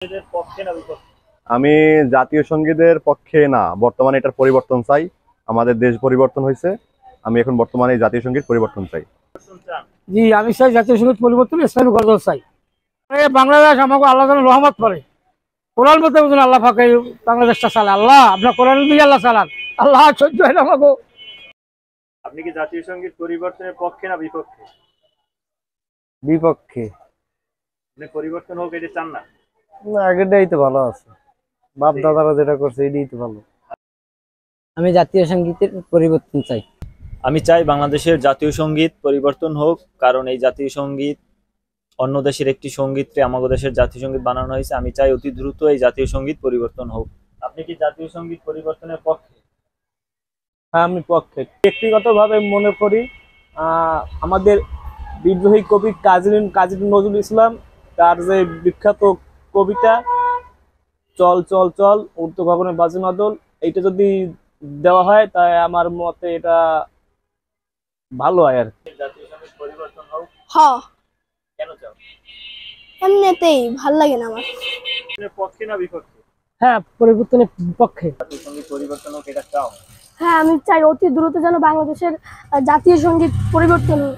এদের পক্ষে না বিপক্ষে? আমি জাতীয় সঙ্গীতের পক্ষে না, বর্তমানে এটার পরিবর্তন চাই। আমাদের দেশ পরিবর্তন হয়েছে, আমি এখন বর্তমানে জাতীয় সঙ্গীত পরিবর্তন চাই। জি, আমি চাই জাতীয় সঙ্গীত পরিবর্তন, ইসলামী গজল চাই। বাংলাদেশ আমাকে আল্লাহ যেন রহমত করে, কোরআন মতো আল্লাহ ফাঁকে বাংলাদেশটা চালান। আল্লাহ আপনার কোরআন দিয়ে আল্লাহ চালান, আল্লাহ সহ্য হয় না আমাকে। আপনি কি জাতীয় সঙ্গীত পরিবর্তনের পক্ষে না বিপক্ষে? বিপক্ষে। আপনি পরিবর্তন হোক এটা চান না? আগেরটাই তো ভালো আছে, বাপ দাদারা যেটা করছে এটাই তো ভালো। আমি জাতীয় সঙ্গীতের পরিবর্তন চাই। আমি চাই বাংলাদেশের জাতীয় সঙ্গীত পরিবর্তন হোক, কারণ এই জাতীয় সঙ্গীত অন্য দেশের একটি সঙ্গীতকে আমাদের দেশের জাতীয় সঙ্গীত বানানো হয়েছে। আমি চাই অতি দ্রুত এই জাতীয় সঙ্গীত পরিবর্তন হোক। আপনি কি জাতীয় সঙ্গীত পরিবর্তনের পক্ষে? হ্যাঁ, আমি পক্ষে। ব্যক্তিগতভাবে মনে করি আমাদের বিদ্রোহী কবি কাজী নজরুল ইসলাম, তার যে বিখ্যাত কবিতা চল চল চল উর্দু ভবনে বাজে মাদল, এইটা যদি দেওয়া হয় তাই আমার মতে এটা ভালো হয় আর কি। জাতীয় সঙ্গীত পরিবর্তন হোক? হ্যাঁ, কেন চাও? এমনিতেই ভাল লাগে না আমার। পক্ষে না বিপক্ষে? হ্যাঁ, পরিবর্তনের পক্ষে। জাতীয় সঙ্গীত পরিবর্তন হোক এটা চাও? হ্যাঁ, আমি চাই অতি দ্রুত যেন বাংলাদেশের জাতীয় সঙ্গীত পরিবর্তন হোক।